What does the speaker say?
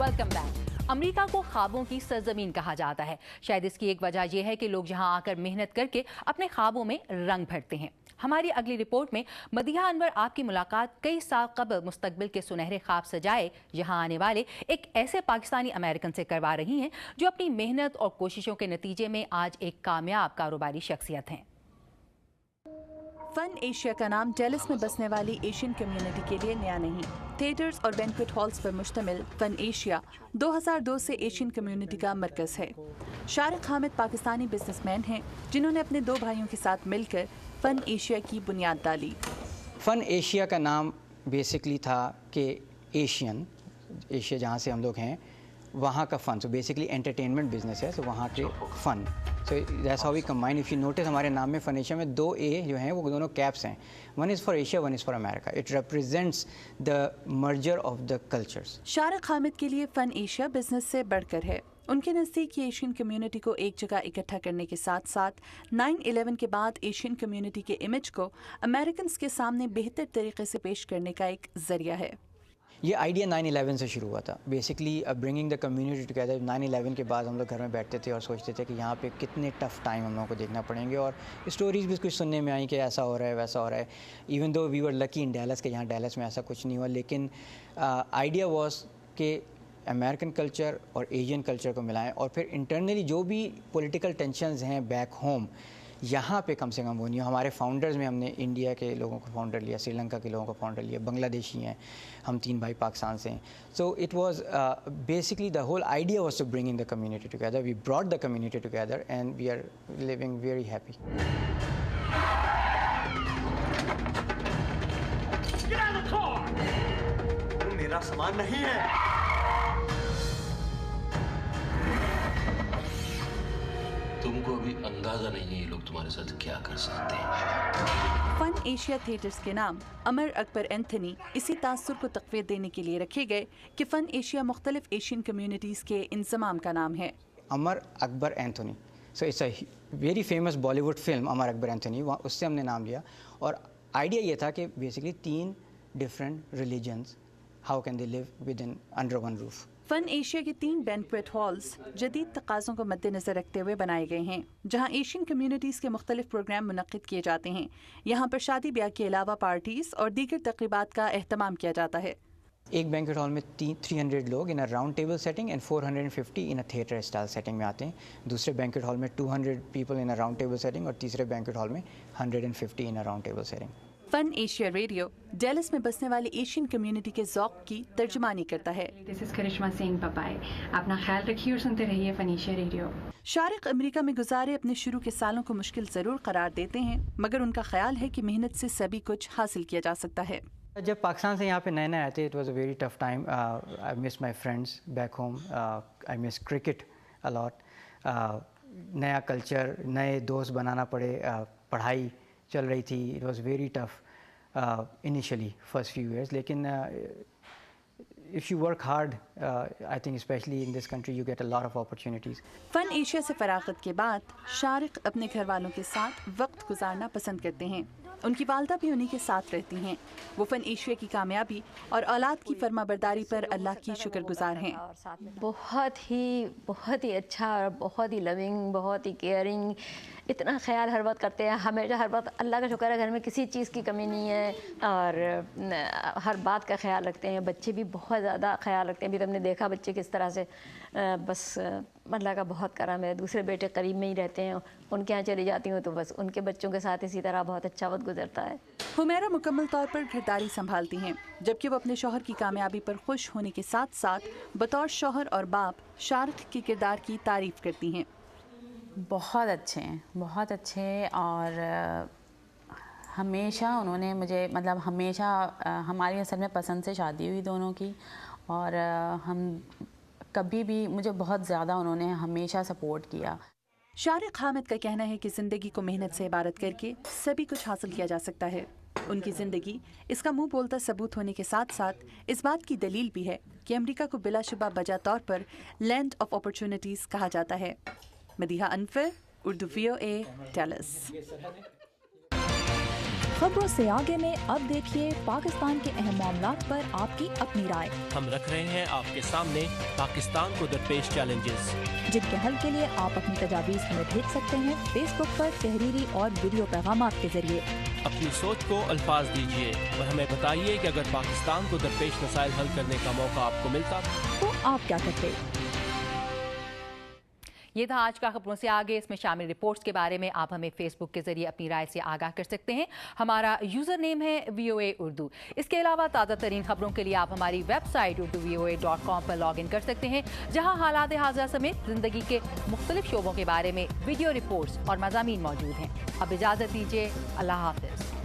Welcome back. America को ख्वाबों की सरजमीन कहा जाता है। शायद इसकी एक वजह यह है कि लोग यहाँ आकर मेहनत करके अपने ख्वाबों में रंग भरते हैं। हमारी अगली रिपोर्ट में मदीहा अनवर आपकी मुलाकात कई साल कबल मुस्तकबिल के सुनहरे ख्वाब सजाए यहाँ आने वाले एक ऐसे पाकिस्तानी अमेरिकन से करवा रही हैं जो अपनी मेहनत और कोशिशों के नतीजे में आज एक कामयाब कारोबारी शख्सियत हैं। फन एशिया का नाम डैलस में बसने वाली एशियन कम्युनिटी के लिए नया नहीं। थिएटर्स और बैंक्वेट हॉल्स पर मुश्तमिल फन एशिया 2002 से एशियन कम्युनिटी का मरकज़ है। शारिक हामिद पाकिस्तानी बिजनेसमैन हैं जिन्होंने अपने दो भाइयों के साथ मिलकर फन एशिया की बुनियाद डाली। फ़न एशिया का नाम बेसिकली था कि एशिया जहाँ से हम लोग हैं वहाँ का fun, so basically entertainment business है, सो वहाँ के fun, so that's how we combine. If you notice हमारे नाम में फ़न एशिया में दो ए जो हैं वो दोनों कैप्स हैं, one is for Asia, one is for America. It represents the merger of the cultures. Shariq Hamid के लिए फ़न एशिया बिजनेस से बढ़कर है। उनके नज़दीक ये एशियन कम्युनिटी को एक जगह इकट्ठा करने के साथ साथ 9/11 के बाद एशियन कम्युनिटी के इमेज को अमेरिकन के सामने बेहतर तरीके से पेश करने का एक ज़रिया है। ये आइडिया 9/11 से शुरू हुआ था, basically bringing the community together. 9/11 के बाद हम लोग घर में बैठते थे और सोचते थे कि यहाँ पे कितने टफ़ टाइम हम लोगों को देखना पड़ेंगे, और स्टोरीज़ भी कुछ सुनने में आई कि ऐसा हो रहा है वैसा हो रहा है। Even though we were lucky in Dallas के यहाँ डैलस में ऐसा कुछ नहीं हुआ, लेकिन आइडिया वॉज कि अमेरिकन कल्चर और एशियन कल्चर को मिलाएं, और फिर इंटरनली जो भी पॉलिटिकल टेंशन्स हैं बैक होम यहाँ पे कम से कम वो नहीं हो। हमारे फाउंडर्स में हमने इंडिया के लोगों को फाउंडर लिया, श्रीलंका के लोगों को फाउंडर लिया, बांग्लादेशी हैं, हम 3 भाई पाकिस्तान से हैं। So it was basically the whole idea was to bring in the community together. We brought the community together and we are living very happy. मेरा सामान नहीं है। तुमको अभी अंदाजा नहीं है ये लोग तुम्हारे साथ क्या कर सकते हैं। फन एशिया थिएटर्स के नाम अमर अकबर एंथनी इसी तासुर को तक़वीत देने के लिए रखे गए कि फन एशिया मुख्तलिफ एशियन कम्युनिटीज़ के इंज़माम का नाम है। Amar Akbar Anthony, so it's a very famous Bollywood film Amar Akbar Anthony, उससे हमने नाम लिया। और आइडिया ये था कि basically 3 different religions, how can they live within under one roof. Fun Asia के 3 बैंक्वेट हॉल्स जदीद तकाज़ों को मद्देनज़र रखते हुए बनाए गए हैं, जहां एशियन कम्युनिटीज़ के मुख्तलिफ प्रोग्राम मुनक़्क़िद किए जाते हैं। यहाँ पर शादी ब्याह के अलावा पार्टीज़ और दीगर तक़रीबात का एहतमाम किया जाता है। एक बैंक्वेट हॉल में 300 लोग in a round table setting and 450 in a theatre style setting में आते हैं। दूसरे बैंक्वेट हॉल में 200 people in a round table setting, और तीसरे बैंक्वेट हॉल में 150 in a round table setting. Fun Asia radio Dallas में बसने वाली एशियन कम्युनिटी के ज़ौक़ की तर्जुमानी करता है। This is Karishma Singh Papai. अपना ख्याल रखिए और सुनते रहिए fun Asia radio. Shariq America में गुजारे अपने शुरू के सालों को मुश्किल ज़रूर करार देते हैं, मगर उनका ख्याल है कि मेहनत से सभी कुछ हासिल किया जा सकता है। जब पाकिस्तान से यहाँ पे नए आए थे, it was a very tough time. I miss my friends back home, I miss cricket a lot. नया कल्चर, नए दोस्त बनाना पड़े, पढ़ाई चल रही थी, it was very tough initially first few years, लेकिन if you work hard, I think especially in this country you get a lot of opportunities. Fun Asia से फरागत के बाद शारिक अपने घर वालों के साथ वक्त गुजारना पसंद करते हैं। उनकी वालदा भी उन्हीं के साथ रहती हैं। वो फन एशिया की कामयाबी और औलाद की फरमाबरदारी पर अल्लाह की शुक्रगुजार हैं। बहुत ही अच्छा और बहुत ही लविंग, बहुत ही केयरिंग, इतना ख्याल हर वक्त करते हैं। हमेशा हर वक्त अल्लाह का शुक्र है घर में किसी चीज़ की कमी नहीं है, और हर बात का ख्याल रखते हैं। बच्चे भी बहुत ज़्यादा ख्याल रखते हैं। अभी तुमने देखा बच्चे किस तरह से, बस अल्लाह का बहुत करम है। दूसरे बेटे करीब में ही रहते हैं, उनके यहाँ चली जाती हूँ तो बस उनके बच्चों के साथ इसी तरह बहुत अच्छा वक्त गुजरता है। हुमैरा मुकम्मल तौर पर घरदारी संभालती हैं, जबकि वो अपने शौहर की कामयाबी पर खुश होने के साथ साथ बतौर शौहर और बाप शारिक के किरदार की तारीफ़ करती हैं। बहुत अच्छे हैं, बहुत अच्छे, और हमेशा उन्होंने मुझे, मतलब हमेशा हमारी असल में पसंद से शादी हुई दोनों की, और हम कभी भी, मुझे बहुत ज़्यादा उन्होंने हमेशा सपोर्ट किया। शारिक हामिद का कहना है कि ज़िंदगी को मेहनत से इबारत करके सभी कुछ हासिल किया जा सकता है। उनकी ज़िंदगी इसका मुंह बोलता सबूत होने के साथ साथ इस बात की दलील भी है कि अमेरिका को बिलाशुबा बजा तौर पर लैंड ऑफ अपॉर्चुनिटीज़ कहा जाता है। Madiha Anwar, Urdu VOA, Dallas. खबरों से आगे में अब देखिए पाकिस्तान के अहम मामलात पर आपकी अपनी राय। हम रख रहे हैं आपके सामने पाकिस्तान को दरपेश चैलेंजेस, जिनके हल के लिए आप अपनी तजावीज़ हमें भेज सकते हैं फेसबुक पर तहरीरी और वीडियो पैगामात के जरिए। अपनी सोच को अल्फाज दीजिए और हमें बताइए कि अगर पाकिस्तान को दरपेश मसाइल हल करने का मौका आपको मिलता तो आप क्या करते। ये था आज का खबरों से आगे। इसमें शामिल रिपोर्ट्स के बारे में आप हमें फेसबुक के जरिए अपनी राय से आगाह कर सकते हैं। हमारा यूज़र नेम है VOA उर्दू। इसके अलावा ताज़ा तरीन खबरों के लिए आप हमारी वेबसाइट urduvoa.com पर लॉग इन कर सकते हैं, जहां हालात हाज़िर समेत ज़िंदगी के मुख्तलिफ शोबों के बारे में वीडियो रिपोर्ट्स और मज़ामीन मौजूद हैं। अब इजाज़त दीजिए, अल्लाह हाफ़िज़।